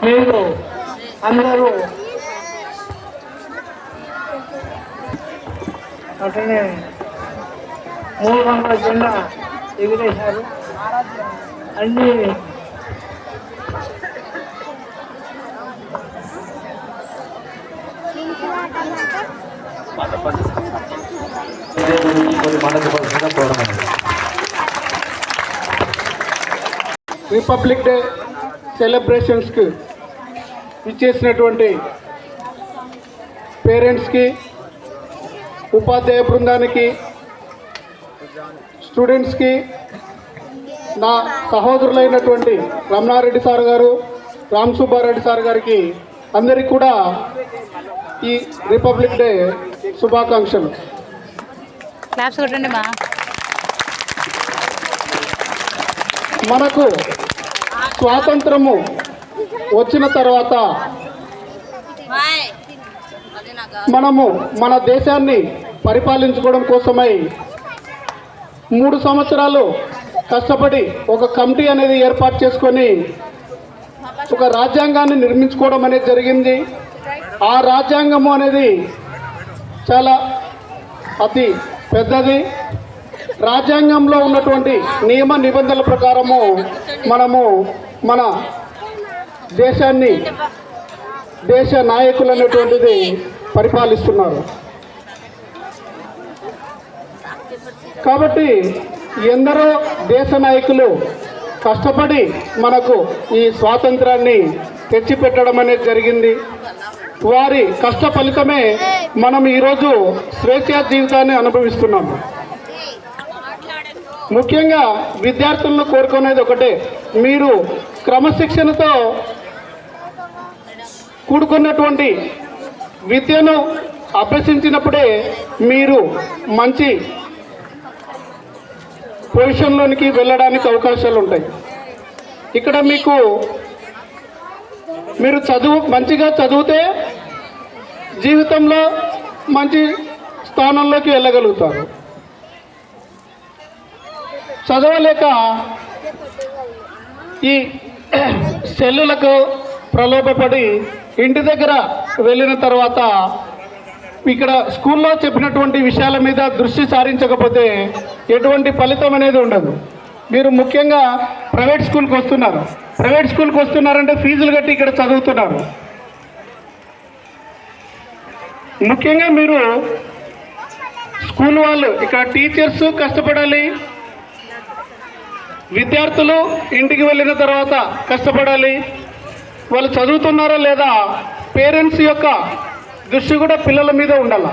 మీరు అందరూ అట్లనే 3 రంగుల జెండా ఎగిరేశారు. అన్ని రిపబ్లిక్ డే సెలబ్రేషన్స్కి ఇచ్చేసినటువంటి పేరెంట్స్కి, ఉపాధ్యాయ బృందానికి, స్టూడెంట్స్కి, నా సహోదరులైనటువంటి రమణారెడ్డి సార్ గారు, రామ్ సుబ్బారెడ్డి సార్ గారికి అందరికీ కూడా ఈ రిపబ్లిక్ డే శుభాకాంక్షలు. మనకు స్వాతంత్రము వచ్చిన తర్వాత మనము మన దేశాన్ని పరిపాలించుకోవడం కోసమై 3 సంవత్సరాలు కష్టపడి ఒక కమిటీ అనేది ఏర్పాటు చేసుకొని ఒక రాజ్యాంగాన్ని నిర్మించుకోవడం అనేది జరిగింది. ఆ రాజ్యాంగము అనేది చాలా అతి పెద్దది. రాజ్యాంగంలో ఉన్నటువంటి నియమ నిబంధనల ప్రకారము మనము మన దేశాన్ని, దేశ నాయకులు అనేటువంటిది పరిపాలిస్తున్నారు. కాబట్టి ఎందరో దేశ నాయకులు కష్టపడి మనకు ఈ స్వాతంత్రాన్ని తెచ్చిపెట్టడం అనేది జరిగింది. వారి కష్ట ఫలితమే మనం ఈరోజు స్వేచ్ఛా జీవితాన్ని అనుభవిస్తున్నాము. ముఖ్యంగా విద్యార్థులను కోరుకునేది ఒకటే, మీరు క్రమశిక్షణతో కూడుకున్నటువంటి విద్యను అభ్యసించినప్పుడే మీరు మంచి పొజిషన్లోనికి వెళ్ళడానికి అవకాశాలు ఉంటాయి. ఇక్కడ మీరు మంచిగా చదివితే జీవితంలో మంచి స్థానంలోకి వెళ్ళగలుగుతారు. చదవలేక ఈ సెల్లులకు ప్రలోభపడి ఇంటి దగ్గర వెళ్ళిన తర్వాత ఇక్కడ స్కూల్లో చెప్పినటువంటి విషయాల మీద దృష్టి సారించకపోతే ఎటువంటి ఫలితం అనేది ఉండదు. మీరు ముఖ్యంగా ప్రైవేట్ స్కూల్కి వస్తున్నారు. ప్రైవేట్ స్కూల్కి వస్తున్నారంటే ఫీజులు కట్టి ఇక్కడ చదువుతున్నారు. ముఖ్యంగా మీరు స్కూల్ వాళ్ళు, ఇక్కడ టీచర్స్ కష్టపడాలి, విద్యార్థులు ఇంటికి వెళ్ళిన తర్వాత కష్టపడాలి. వాళ్ళు చదువుతున్నారా లేదా పేరెంట్స్ యొక్క దృష్టి కూడా పిల్లల మీద ఉండాలి.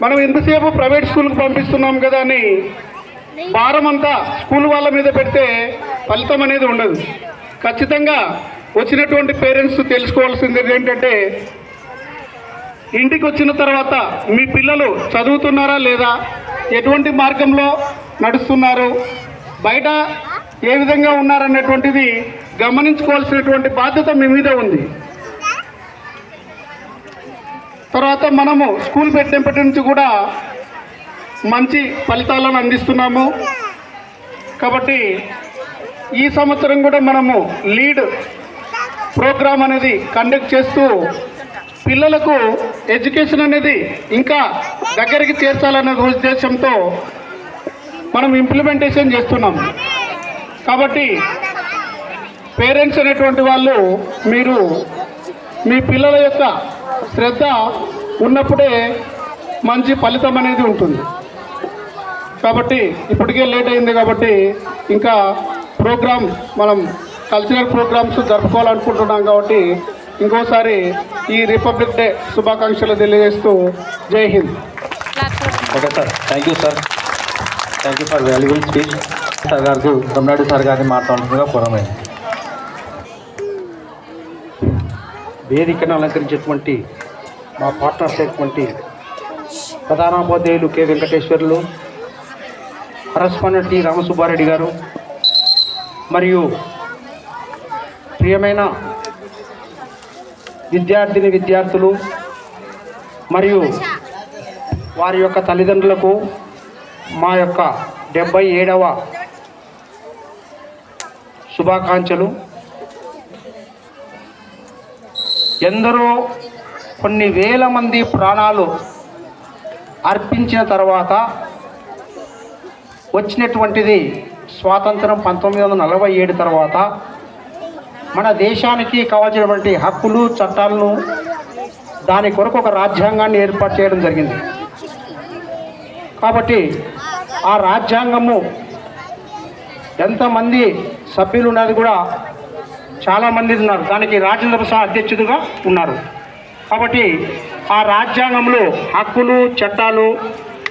మనం ఎంతసేపు ప్రైవేట్ స్కూల్కి పంపిస్తున్నాం కదా అని భారం అంతా స్కూల్ వాళ్ళ మీద పెడితే ఫలితం అనేది ఉండదు. ఖచ్చితంగా వచ్చినటువంటి పేరెంట్స్ తెలుసుకోవాల్సింది ఏంటంటే, ఇంటికి వచ్చిన తర్వాత మీ పిల్లలు చదువుతున్నారా లేదా, ఎటువంటి మార్గంలో నడుస్తున్నారు, బయట ఏ విధంగా ఉన్నారనేటువంటిది గమనించుకోవాల్సినటువంటి బాధ్యత మీ మీద ఉంది. తర్వాత మనము స్కూల్ పెట్టినప్పటి నుంచి కూడా మంచి ఫలితాలను అందిస్తున్నాము. కాబట్టి ఈ సంవత్సరం కూడా మనము లీడ్ ప్రోగ్రామ్ అనేది కండక్ట్ చేస్తూ పిల్లలకు ఎడ్యుకేషన్ అనేది ఇంకా దగ్గరికి చేర్చాలనే ఉద్దేశంతో మనం ఇంప్లిమెంటేషన్ చేస్తున్నాము. కాబట్టి పేరెంట్స్ అనేటువంటి వాళ్ళు మీరు మీ పిల్లల యొక్క శ్రద్ధ ఉన్నప్పుడే మంచి ఫలితం అనేది ఉంటుంది. కాబట్టి ఇప్పటికే లేట్ అయింది కాబట్టి ఇంకా ప్రోగ్రామ్ మనం కల్చరల్ ప్రోగ్రామ్స్ జరుపుకోవాలనుకుంటున్నాం. కాబట్టి ఇంకోసారి ఈ రిపబ్లిక్ డే శుభాకాంక్షలు తెలియజేస్తూ జై Hind. Okay sir, thank you sir, thank you for valuable speech. Sir గారు రమణారెడ్డి సార్ గారిని మాట్లాడుతుండగా పురమైంది. వేదికను అలంకరించేటువంటి మా పార్ట్నర్స్ అయినటువంటి ప్రధానోపాధ్యాయులు K Venkateswarlu, correspondent T Ramasubba Reddy గారు, మరియు ప్రియమైన విద్యార్థులు మరియు వారి యొక్క తల్లిదండ్రులకు మా యొక్క 77వ శుభాకాంక్షలు. ఎందరో కొన్ని వేల మంది ప్రాణాలు అర్పించిన తర్వాత వచ్చినటువంటిది స్వాతంత్రం 1947 తర్వాత మన దేశానికి కావాల్సినటువంటి హక్కులు చట్టాలను దాని కొరకు ఒక రాజ్యాంగాన్ని ఏర్పాటు చేయడం జరిగింది. కాబట్టి ఆ రాజ్యాంగము ఎంతమంది సభ్యులు ఉన్నది కూడా చాలామంది ఉన్నారు. దానికి రాజేంద్ర ప్రసాద్ అధ్యక్షుడిగా ఉన్నారు. కాబట్టి ఆ రాజ్యాంగంలో హక్కులు చట్టాలు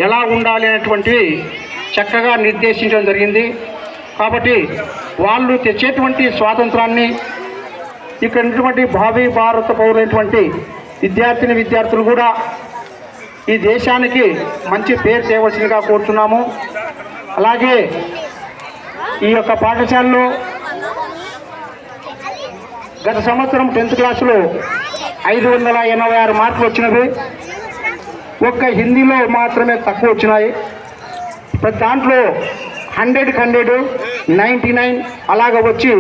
ఎలా ఉండాలి అనేటువంటివి చక్కగా నిర్దేశించడం జరిగింది. కాబట్టి వాళ్ళు తెచ్చేటువంటి స్వాతంత్రాన్ని ఇక్కడ ఉన్నటువంటి భావి భారత పౌరులైనటువంటి విద్యార్థులు కూడా ఈ దేశానికి మంచి పేరు తేవలసిందిగా కోరుతున్నాము. అలాగే ఈ యొక్క పాఠశాలలో గత సంవత్సరం 10th క్లాసులో 586 మార్కులు వచ్చినవి. ఒక్క హిందీలో మాత్రమే తక్కువ వచ్చినాయి. ప్రతి దాంట్లో 100కి 100, 99 అలాగ వచ్చి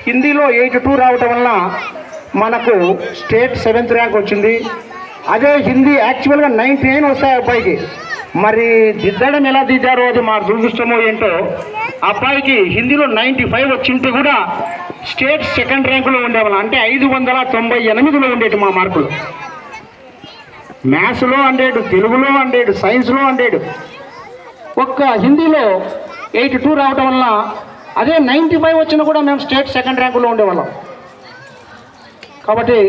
హిందీలో 82 రావటం వలన మనకు స్టేట్ 7th ర్యాంక్ వచ్చింది. అదే హిందీ యాక్చువల్గా 99 వస్తాయి అబ్బాయికి. మరి దిద్దడం ఎలా దిద్దారో అది మా దురదృష్టమో ఏంటో. అబ్బాయికి హిందీలో 95 వచ్చింటే కూడా స్టేట్ 2nd ర్యాంకులో ఉండేవాళ్ళం. అంటే 598లో ఉండేది మా మార్కులు. మ్యాథ్స్లో 100, తెలుగులో 100, సైన్స్లో 100. ఒక్క హిందీలో 82 రావటం వల్ల అదే 95 వచ్చినా కూడా మేము స్టేట్ 2nd ర్యాంకులో ఉండేవాళ్ళం. కాబట్టి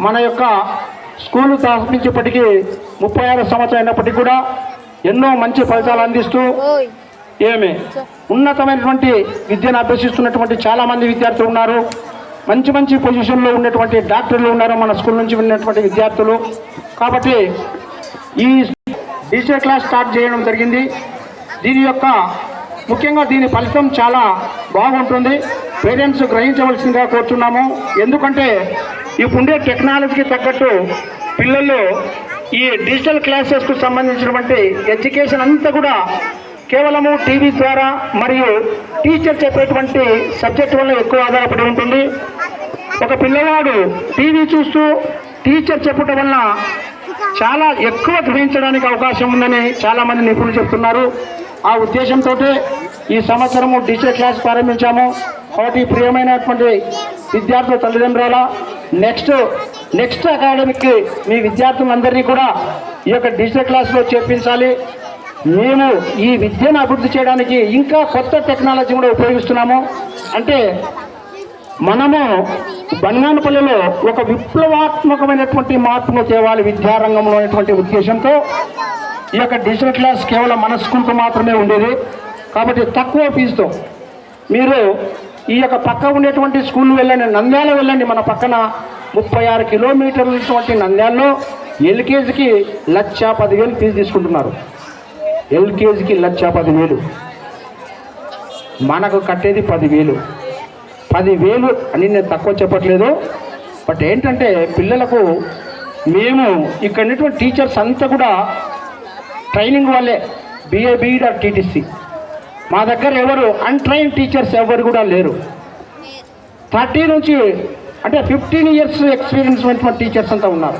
మన యొక్క స్కూలు స్థాపించేప్పటికీ 36 సంవత్సరాలు అయినప్పటికీ కూడా ఎన్నో మంచి ఫలితాలు అందిస్తూ ఉన్నతమైనటువంటి విద్యను అభ్యసిస్తున్నటువంటి చాలామంది విద్యార్థులు ఉన్నారు. మంచి మంచి పొజిషన్లో ఉన్నటువంటి డాక్టర్లు ఉన్నారు మన స్కూల్ నుంచి ఉన్నటువంటి విద్యార్థులు. కాబట్టి ఈ డిజిటల్ క్లాస్ స్టార్ట్ చేయడం జరిగింది. దీని యొక్క ముఖ్యంగా దీని ఫలితం చాలా బాగుంటుంది. పేరెంట్స్ గ్రహించవలసిందిగా కోరుతున్నాము. ఎందుకంటే ఇప్పుడుండే టెక్నాలజీకి తగ్గట్టు పిల్లలు ఈ డిజిటల్ క్లాసెస్కు సంబంధించినటువంటి ఎడ్యుకేషన్ అంతా కూడా కేవలము టీవీ ద్వారా మరియు టీచర్ చెప్పేటువంటి సబ్జెక్ట్ వల్ల ఎక్కువ ఆధారపడి ఉంటుంది. ఒక పిల్లవాడు టీవీ చూస్తూ టీచర్ చెప్పటం వల్ల చాలా ఎక్కువ గ్రహించడానికి అవకాశం ఉందని చాలామంది నిపుణులు చెప్తున్నారు. ఆ ఉద్దేశంతో ఈ సంవత్సరము డిజిటల్ క్లాస్ ప్రారంభించాము. కాబట్టి ప్రియమైనటువంటి విద్యార్థుల తల్లిదండ్రుల నెక్స్ట్ అకాడమిక్కి మీ విద్యార్థులందరినీ కూడా ఈ యొక్క డిజిటల్ క్లాస్లో చేర్పించాలి. మేము ఈ విద్యను అభివృద్ధి చేయడానికి ఇంకా కొత్త టెక్నాలజీ కూడా ఉపయోగిస్తున్నాము. అంటే మనము బంగానపల్లిలో ఒక విప్లవాత్మకమైనటువంటి మార్పును తేవాలి విద్యారంగంలో అనేటువంటి ఉద్దేశంతో ఈ యొక్క డిజిటల్ క్లాస్ కేవలం మన స్కూల్తో మాత్రమే ఉండేది. కాబట్టి తక్కువ ఫీజుతో మీరు ఈ యొక్క పక్క ఉండేటువంటి స్కూల్ వెళ్ళండి, నంద్యాల వెళ్ళండి. మన పక్కన 36 కిలోమీటర్లు ఉన్నటువంటి నంద్యాలలో ఎల్కేజీకి 1,10,000 ఫీజు తీసుకుంటున్నారు. ఎల్కేజీకి 1,10,000, మనకు కట్టేది 10,000. 10,000 అని నేను తక్కువ చెప్పట్లేదు. బట్ ఏంటంటే పిల్లలకు మేము ఇక్కడ ఉన్నటువంటి టీచర్స్ అంతా కూడా ట్రైనింగ్ వాళ్ళే, BA, BEd, TTC. మా దగ్గర ఎవరు అన్ట్రైన్ టీచర్స్ ఎవరు కూడా లేరు. 30 నుంచి అంటే 15 ఇయర్స్ ఎక్స్పీరియన్స్ ఉన్నటువంటి టీచర్స్ అంతా ఉన్నారు.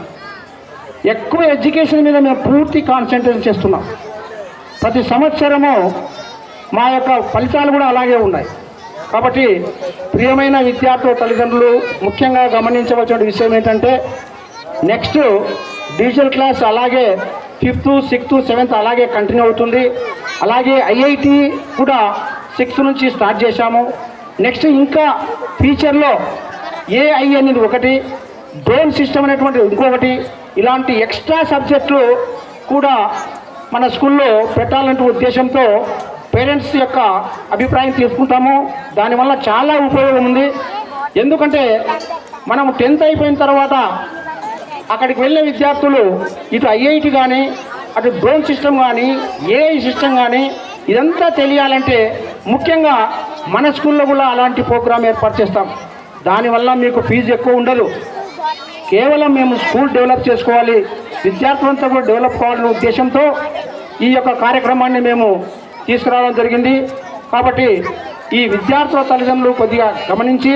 ఎక్కువ ఎడ్యుకేషన్ మీద మేము పూర్తి కాన్సన్ట్రేట్ చేస్తున్నాం. ప్రతి సంవత్సరము మా యొక్క ఫలితాలు కూడా అలాగే ఉన్నాయి. కాబట్టి ప్రియమైన విద్యార్థుల తల్లిదండ్రులు ముఖ్యంగా గమనించవలసిన విషయం ఏంటంటే నెక్స్ట్ డిజిటల్ క్లాస్ అలాగే 5th, 6th, 7th అలాగే కంటిన్యూ అవుతుంది. అలాగే IIT కూడా 6th నుంచి స్టార్ట్ చేశాము. నెక్స్ట్ ఇంకా ఫ్యూచర్లో AI అనేది ఒకటి, డ్రోన్ సిస్టమ్ అనేటువంటి ఇంకొకటి, ఇలాంటి ఎక్స్ట్రా సబ్జెక్టులు కూడా మన స్కూల్లో పెట్టాలంటే ఉద్దేశంతో పేరెంట్స్ యొక్క అభిప్రాయం తీసుకుంటాము. దానివల్ల చాలా ఉపయోగం ఉంది. ఎందుకంటే మనం 10th అయిపోయిన తర్వాత అక్కడికి వెళ్ళే విద్యార్థులు ఇటు IIT కానీ అటు డ్రోన్ సిస్టమ్ కానీ AI సిస్టమ్ కానీ ఇదంతా తెలియాలంటే ముఖ్యంగా మన స్కూల్లో కూడా అలాంటి ప్రోగ్రాం ఏర్పాటు చేస్తాం. దానివల్ల మీకు ఫీజు ఎక్కువ ఉండదు. కేవలం మేము స్కూల్ డెవలప్ చేసుకోవాలి, విద్యార్థులంతా కూడా డెవలప్ కావాలనే ఉద్దేశంతో ఈ యొక్క కార్యక్రమాన్ని మేము తీసుకురావడం జరిగింది. కాబట్టి ఈ విద్యార్థుల తల్లిదండ్రులు కొద్దిగా గమనించి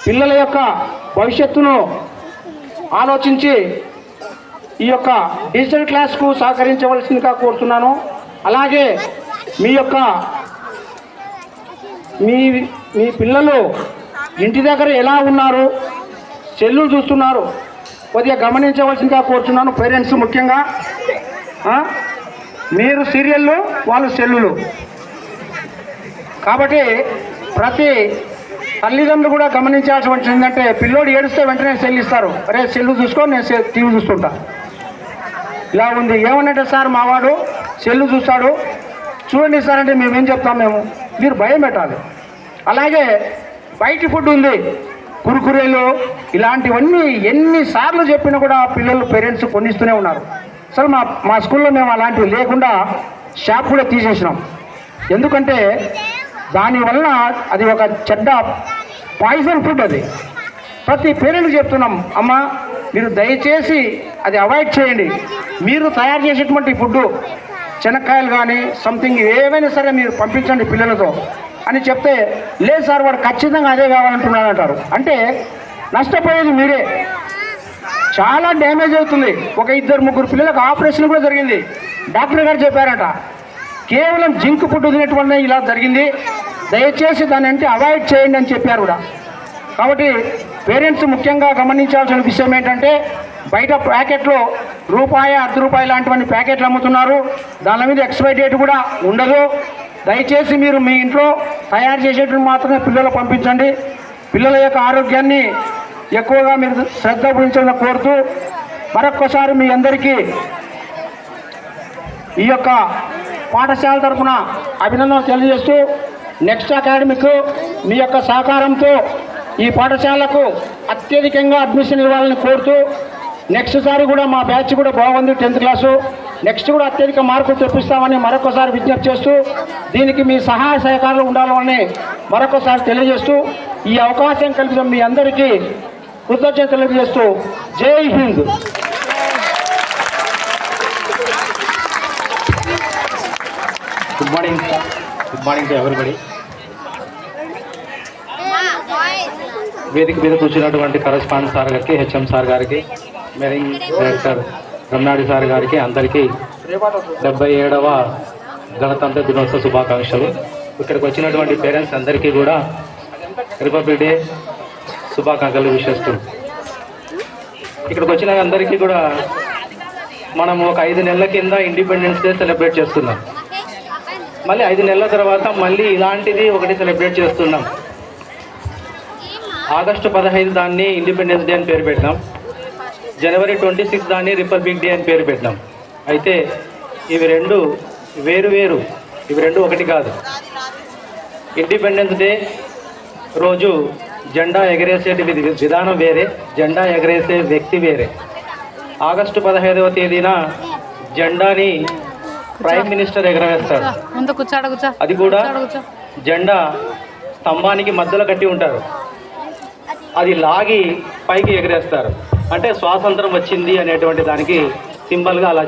పిల్లల యొక్క భవిష్యత్తును ఆలోచించి ఈ యొక్క డిజిటల్ క్లాస్కు సహకరించవలసిందిగా కోరుతున్నాను. అలాగే మీ యొక్క మీ పిల్లలు ఇంటి దగ్గర ఎలా ఉన్నారు, సెల్లులు చూస్తున్నారు, కొద్దిగా గమనించవలసిందిగా కోరుతున్నాను. పేరెంట్స్ ముఖ్యంగా మీరు సీరియళ్ళు, వాళ్ళు సెల్లులు. కాబట్టి ప్రతి తల్లిదండ్రులు కూడా గమనించాల్సి ఏంటంటే పిల్లోడు ఏడిస్తే వెంటనే సెల్ ఇస్తారు. అరే సెల్లు చూసుకో, నేను టీవీ చూస్తుంటా. ఇలా ఉంది. ఏమన్నట్టే సార్ మావాడు సెల్లు చూస్తాడు, చూడండి సార్ అంటే మేమేం చెప్తాం, మీరు భయం పెట్టాలి. అలాగే బయట ఫుడ్ ఉంది, కురుకురేలు ఇలాంటివన్నీ ఎన్నిసార్లు చెప్పినా కూడా పిల్లలు పేరెంట్స్ కొనిస్తూనే ఉన్నారు. అసలు మా స్కూల్లో మేము అలాంటివి లేకుండా షాప్ కూడా తీసేసినాం. ఎందుకంటే దానివల్ల అది ఒక చెడ్డ పాయిజన్ ఫుడ్. అది ప్రతి పేరెంట్కి చెప్తున్నాం, అమ్మ మీరు దయచేసి అది అవాయిడ్ చేయండి. మీరు తయారు చేసేటువంటి ఫుడ్డు శనక్కాయలు కానీ సంథింగ్ ఏవైనా సరే మీరు పంపించండి పిల్లలతో అని చెప్తే, లేదు సార్ వాడు ఖచ్చితంగా అదే కావాలంటున్నాడు అంటారు. అంటే నష్టపోయేది మీరే. చాలా డ్యామేజ్ అవుతుంది. ఒక 2-3 పిల్లలకు ఆపరేషన్ కూడా జరిగింది. డాక్టర్ గారు చెప్పారట, కేవలం జింక్ ఫుడ్ తినటువంటి ఇలా జరిగింది, దయచేసి దాన్ని అంటే అవాయిడ్ చేయండి అని చెప్పారు కూడా. కాబట్టి పేరెంట్స్ ముఖ్యంగా గమనించాల్సిన విషయం ఏంటంటే బయట ప్యాకెట్లో రూపాయి, ₹1 లాంటివన్నీ ప్యాకెట్లు అమ్ముతున్నారు. దాని మీద ఎక్స్పైరీ డేట్ కూడా ఉండదు. దయచేసి మీరు మీ ఇంట్లో తయారు చేసేటప్పుడు మాత్రమే పిల్లలు పంపించండి. పిల్లల యొక్క ఆరోగ్యాన్ని ఎక్కువగా మీరు శ్రద్ధ వహించాలని కోరుతూ మరొక్కసారి మీ అందరికీ ఈ యొక్క పాఠశాల తరఫున అభినందనలు తెలియజేస్తూ నెక్స్ట్ అకాడమిక్ మీ యొక్క సహకారంతో ఈ పాఠశాలకు అత్యధికంగా అడ్మిషన్ ఇవ్వాలని కోరుతూ నెక్స్ట్ సారి కూడా మా బ్యాచ్ కూడా బాగుంది 10th క్లాసు, నెక్స్ట్ కూడా అత్యధిక మార్కులు తెప్పిస్తామని మరొకసారి విజ్ఞప్తి చేస్తూ దీనికి మీ సహాయ సహకారాలు ఉండాలని మరొకసారి తెలియజేస్తూ ఈ అవకాశం కల్పించిన మీ అందరికీ కృతజ్ఞతలు తెలియజేస్తూ జై Hind. Good morning to everybody. వేదిక మీద కూర్చున్నటువంటి కరస్పాండెంట్ సార్ గారికి, హెచ్ఎం సార్ గారికి, మేనేజింగ్ డైరెక్టర్ రమణాడి సార్ గారికి అందరికీ 77వ గణతంత్ర దినోత్సవ శుభాకాంక్షలు. ఇక్కడికి వచ్చినటువంటి పేరెంట్స్ అందరికీ కూడా రిపబ్లిక్ డే శుభాకాంక్షలు విషిస్తూ, ఇక్కడికి వచ్చిన అందరికీ కూడా మనం ఒక 5 నెలల కింద ఇండిపెండెన్స్ డే సెలబ్రేట్ చేస్తున్నాం. మళ్ళీ 5 నెలల తర్వాత మళ్ళీ ఇలాంటిది ఒకటి సెలబ్రేట్ చేస్తున్నాం. ఆగస్టు 15 దాన్ని ఇండిపెండెన్స్ డే అని పేరు పెట్టినాం. జనవరి 26 దాన్ని రిపబ్లిక్ డే అని పేరు పెట్టినాం. అయితే ఇవి రెండు వేరు, ఇవి రెండు ఒకటి కాదు. ఇండిపెండెన్స్ డే రోజు జెండా ఎగరేసే విధానం వేరే, జెండా ఎగరేసే వ్యక్తి వేరే. ఆగస్టు 15వ తేదీన జెండాని ప్రైమ్ మినిస్టర్ ఎగరవేస్తారు. అది కూడా జెండా స్తంభానికి మధ్యలో కట్టి ఉంటారు, అది లాగి పైకి ఎగరేస్తారు. అంటే స్వాతంత్రం వచ్చింది అనేటువంటి దానికి సింబల్గా అలా